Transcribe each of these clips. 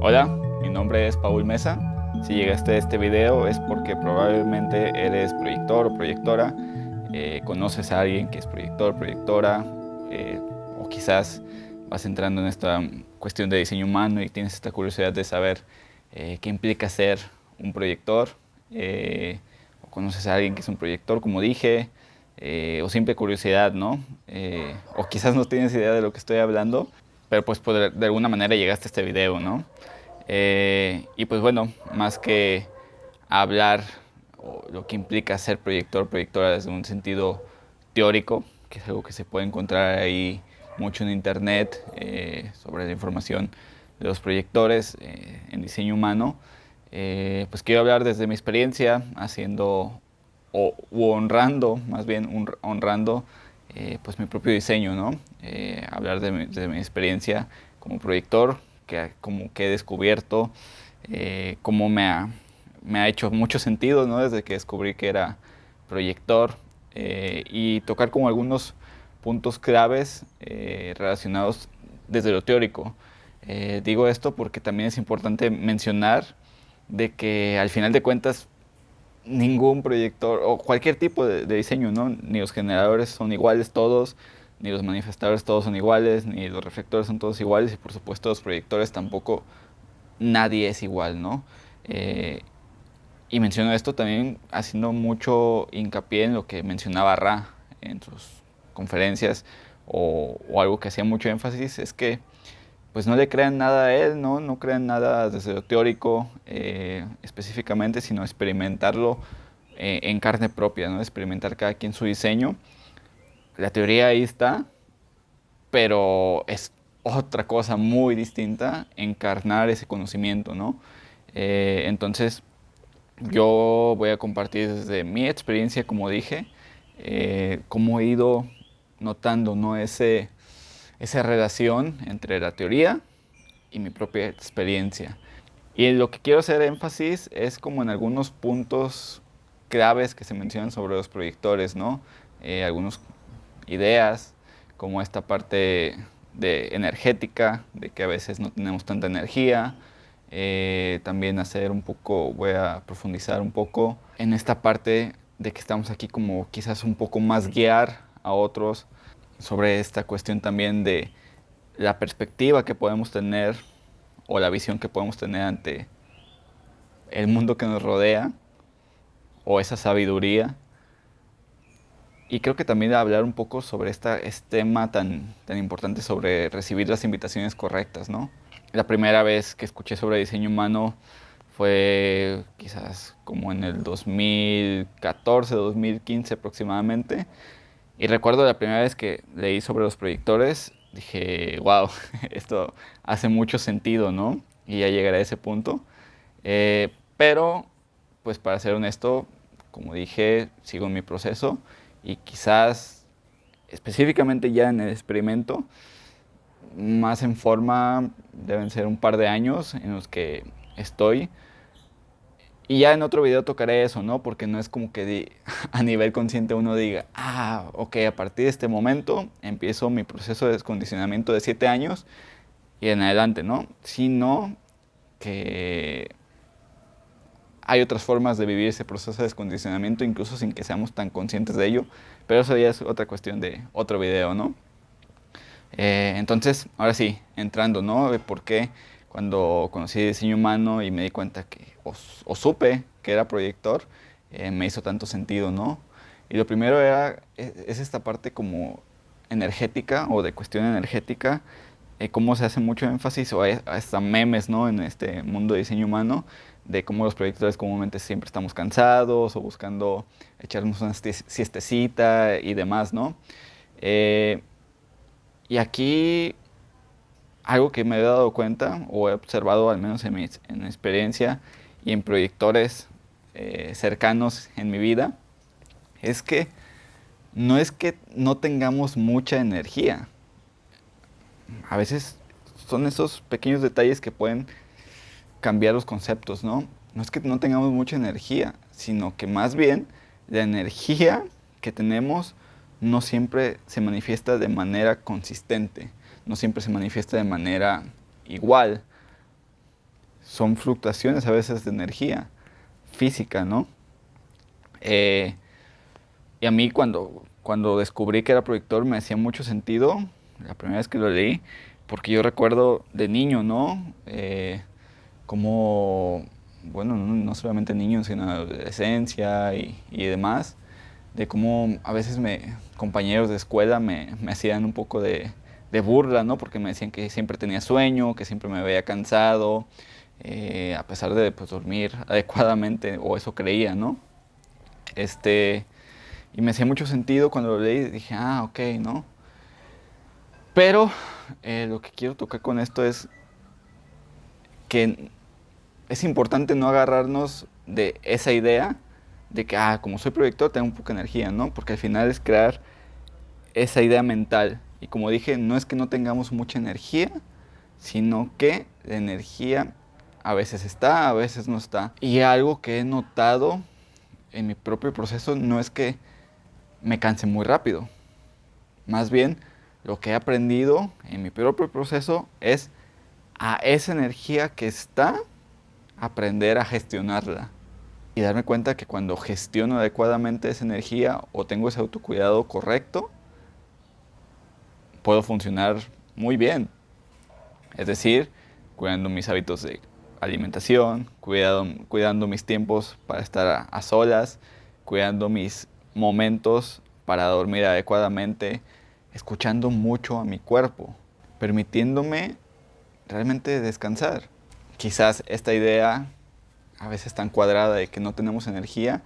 Hola, mi nombre es Paul Mesa. Si llegaste a este video es porque probablemente eres proyector o proyectora, conoces a alguien que es proyector, proyectora, eh, o quizás vas entrando en esta cuestión de diseño humano y tienes esta curiosidad de saber qué implica ser un proyector, o conoces a alguien que es un proyector, como dije, o simple curiosidad, ¿no? O quizás no tienes idea de lo que estoy hablando, pero pues de alguna manera llegaste a este video, ¿no? Y pues bueno, más que hablar o lo que implica ser proyector, proyectora desde un sentido teórico, que es algo que se puede encontrar ahí mucho en internet, sobre la información de los proyectores en diseño humano, pues quiero hablar desde mi experiencia haciendo u honrando, más bien honrando pues mi propio diseño, ¿no? Hablar de mi experiencia como proyector, como que he descubierto, cómo me ha hecho mucho sentido, ¿no? Desde que descubrí que era proyector, y tocar como algunos puntos claves relacionados desde lo teórico. Digo esto porque también es importante mencionar de que al final de cuentas ningún proyector o cualquier tipo de diseño, ¿no? Ni los generadores son iguales todos, ni los manifestadores todos son iguales, ni los reflectores son todos iguales y por supuesto los proyectores tampoco, nadie es igual, ¿no? Eh, y menciono esto también haciendo mucho hincapié en lo que mencionaba Ra en sus conferencias, o algo que hacía mucho énfasis, es que pues no le crean nada a él, ¿no? No crean nada desde lo teórico específicamente, sino experimentarlo en carne propia, ¿no? Experimentar cada quien su diseño. La teoría ahí está, pero es otra cosa muy distinta encarnar ese conocimiento, ¿no? Entonces, yo voy a compartir desde mi experiencia, como dije, cómo he ido notando, ¿no? Esa relación entre la teoría y mi propia experiencia. Y en lo que quiero hacer énfasis es como en algunos puntos claves que se mencionan sobre los proyectores, ¿no? Algunas ideas, como esta parte de energética, de que a veces no tenemos tanta energía. También hacer un poco, voy a profundizar un poco en esta parte de que estamos aquí como quizás un poco más guiar a otros sobre esta cuestión también de la perspectiva que podemos tener o la visión que podemos tener ante el mundo que nos rodea, o esa sabiduría. Y creo que también hablar un poco sobre este tema tan importante sobre recibir las invitaciones correctas, ¿no? La primera vez que escuché sobre diseño humano fue quizás como en el 2014, 2015 aproximadamente. Y recuerdo la primera vez que leí sobre los proyectores, dije, wow, esto hace mucho sentido, ¿no? Y ya llegaré a ese punto. Pero, pues para ser honesto, como dije, sigo en mi proceso y quizás específicamente ya en el experimento, más en forma, deben ser un par de años en los que estoy. Y ya en otro video tocaré eso, ¿no? Porque no es como que a nivel consciente uno diga, ah, ok, a partir de este momento empiezo mi proceso de descondicionamiento de 7 años y en adelante, ¿no? Sino que hay otras formas de vivir ese proceso de descondicionamiento, incluso sin que seamos tan conscientes de ello, pero eso ya es otra cuestión de otro video, ¿no? Entonces, ahora sí, entrando, ¿no? De por qué cuando conocí diseño humano y me di cuenta que, o supe que era proyector, me hizo tanto sentido, ¿no? Y lo primero es esta parte como energética o de cuestión energética, cómo se hace mucho énfasis, o hasta memes, ¿no? En este mundo de diseño humano, de cómo los proyectores comúnmente siempre estamos cansados o buscando echarnos una siestecita y demás, ¿no? Eh, y aquí algo que me he dado cuenta o he observado al menos en mi experiencia y en proyectores cercanos en mi vida, es que no tengamos mucha energía. A veces son esos pequeños detalles que pueden cambiar los conceptos, ¿no? No es que no tengamos mucha energía, sino que más bien la energía que tenemos no siempre se manifiesta de manera consistente, no siempre se manifiesta de manera igual. Son fluctuaciones a veces de energía física, ¿no? Y a mí cuando descubrí que era proyector me hacía mucho sentido, la primera vez que lo leí, porque yo recuerdo de niño, ¿no? Como, bueno, no solamente niños, sino adolescencia y demás, de cómo a veces compañeros de escuela me hacían un poco de burla, ¿no? Porque me decían que siempre tenía sueño, que siempre me veía cansado, a pesar de pues, dormir adecuadamente, o eso creía, ¿no? Y me hacía mucho sentido cuando lo leí, dije, ah, ok, ¿no? Pero lo que quiero tocar con esto es que es importante no agarrarnos de esa idea de que, como soy proyector, tengo poca energía, ¿no? Porque al final es crear esa idea mental. Y como dije, no es que no tengamos mucha energía, sino que la energía a veces está, a veces no está. Y algo que he notado en mi propio proceso no es que me canse muy rápido. Más bien, lo que he aprendido en mi propio proceso es a esa energía que está, aprender a gestionarla. Y darme cuenta que cuando gestiono adecuadamente esa energía o tengo ese autocuidado correcto, puedo funcionar muy bien. Es decir, cuidando mis hábitos de alimentación, cuidando mis tiempos para estar a solas, cuidando mis momentos para dormir adecuadamente, escuchando mucho a mi cuerpo, permitiéndome realmente descansar. Quizás esta idea, a veces tan cuadrada de que no tenemos energía,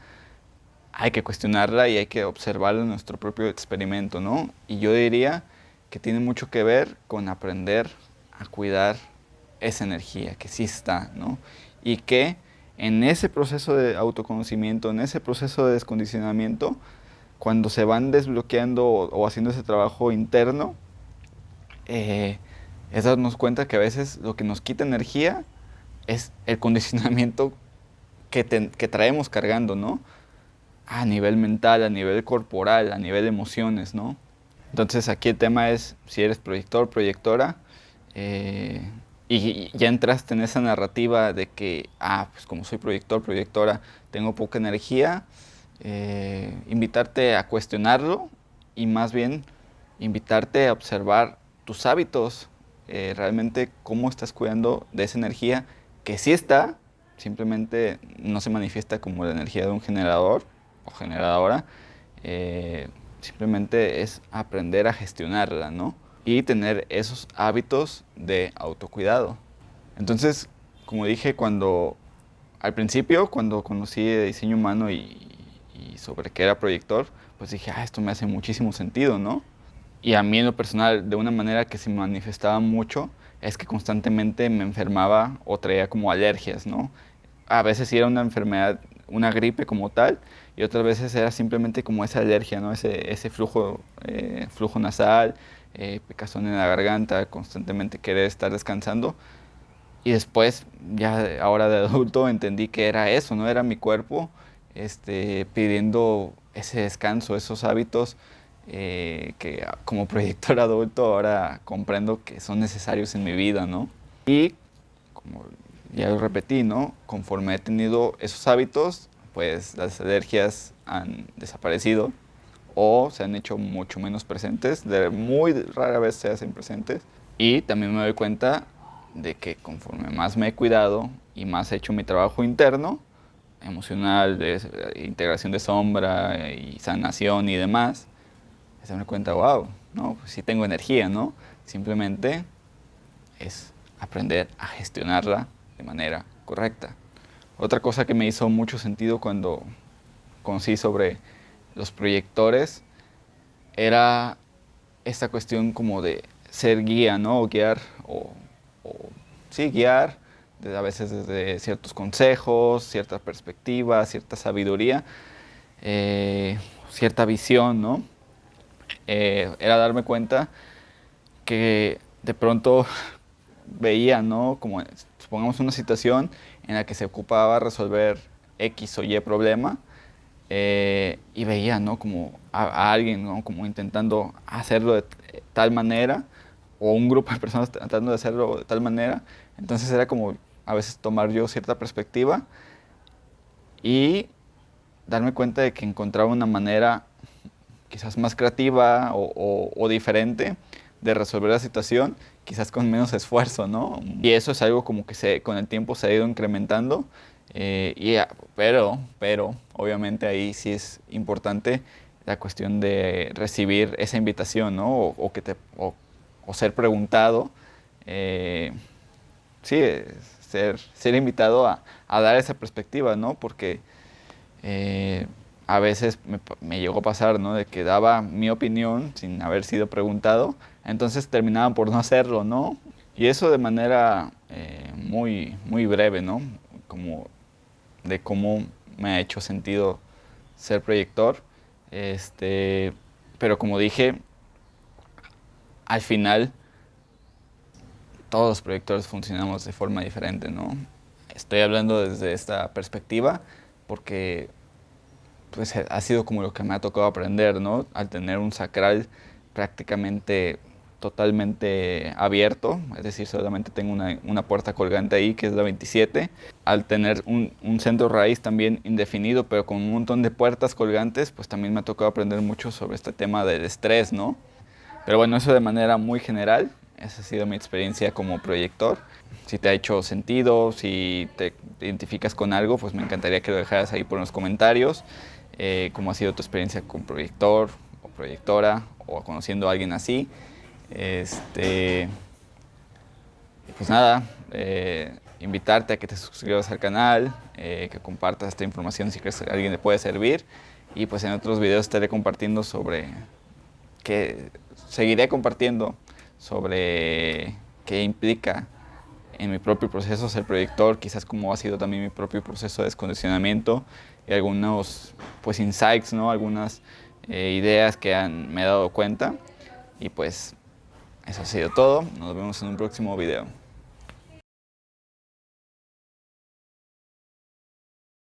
hay que cuestionarla y hay que observarla en nuestro propio experimento, ¿no? Y yo diría que tiene mucho que ver con aprender a cuidar esa energía que sí está, ¿no? Y que en ese proceso de autoconocimiento, en ese proceso de descondicionamiento, cuando se van desbloqueando o haciendo ese trabajo interno, es darnos cuenta que a veces lo que nos quita energía es el condicionamiento que traemos cargando, ¿no? A nivel mental, a nivel corporal, a nivel de emociones, ¿no? Entonces aquí el tema es si eres proyector, proyectora, y ya entraste en esa narrativa de que, pues como soy proyector, proyectora, tengo poca energía, invitarte a cuestionarlo y más bien invitarte a observar tus hábitos, realmente cómo estás cuidando de esa energía que sí está, simplemente no se manifiesta como la energía de un generador o generadora, simplemente es aprender a gestionarla, ¿no? Y tener esos hábitos de autocuidado. Entonces, como dije, al principio, cuando conocí de diseño humano y sobre qué era proyector, pues dije, esto me hace muchísimo sentido, ¿no? Y a mí en lo personal, de una manera que se manifestaba mucho, es que constantemente me enfermaba o traía como alergias, ¿no? A veces sí era una enfermedad, una gripe como tal, y otras veces era simplemente como esa alergia, ¿no? Ese flujo nasal, picazón en la garganta, constantemente querer estar descansando. Y después, ya ahora de adulto, entendí que era eso, ¿no? Era mi cuerpo pidiendo ese descanso, esos hábitos que como proyector adulto ahora comprendo que son necesarios en mi vida, ¿no? Y como ya lo repetí, ¿no? Conforme he tenido esos hábitos, pues las alergias han desaparecido o se han hecho mucho menos presentes, muy rara vez se hacen presentes. Y también me doy cuenta de que conforme más me he cuidado y más he hecho mi trabajo interno, emocional, de integración de sombra y sanación y demás, se me cuenta, wow, no, pues sí tengo energía, ¿no? Simplemente es aprender a gestionarla de manera correcta. Otra cosa que me hizo mucho sentido cuando conocí sobre los proyectores era esta cuestión como de ser guía, ¿no? O guiar, sí, guiar, a veces desde ciertos consejos, cierta perspectiva, cierta sabiduría, cierta visión, ¿no? Era darme cuenta que de pronto veía, ¿no? Como supongamos una situación en la que se ocupaba resolver X o Y problema, y veía, ¿no? Como a alguien, ¿no? Como intentando hacerlo de tal manera, o un grupo de personas tratando de hacerlo de tal manera. Entonces era como a veces tomar yo cierta perspectiva y darme cuenta de que encontraba una manera quizás más creativa o diferente de resolver la situación, quizás con menos esfuerzo, ¿no? Y eso es algo como que con el tiempo se ha ido incrementando, pero obviamente ahí sí es importante la cuestión de recibir esa invitación, ¿no? O ser preguntado, sí, ser invitado a dar esa perspectiva, ¿no? Porque a veces me llegó a pasar, ¿no? De que daba mi opinión sin haber sido preguntado, entonces terminaban por no hacerlo, ¿no? Y eso de manera muy breve, ¿no? Como de cómo me ha hecho sentido ser proyector. Pero como dije, al final todos los proyectores funcionamos de forma diferente, ¿no? Estoy hablando desde esta perspectiva porque pues ha sido como lo que me ha tocado aprender, ¿no? Al tener un sacral prácticamente totalmente abierto, es decir, solamente tengo una puerta colgante ahí, que es la 27. Al tener un centro raíz también indefinido, pero con un montón de puertas colgantes, pues también me ha tocado aprender mucho sobre este tema del estrés, ¿no? Pero bueno, eso de manera muy general, esa ha sido mi experiencia como proyector. Si te ha hecho sentido, si te identificas con algo, pues me encantaría que lo dejaras ahí por los comentarios. Cómo ha sido tu experiencia con proyector o proyectora o conociendo a alguien así. Pues nada, invitarte a que te suscribas al canal, que compartas esta información si crees que a alguien le puede servir. Y pues en otros videos estaré compartiendo seguiré compartiendo sobre qué implica en mi propio proceso ser proyector, quizás cómo ha sido también mi propio proceso de descondicionamiento y algunos pues insights, ¿no? Algunas ideas que me he dado cuenta. Y pues eso ha sido todo. Nos vemos en un próximo video.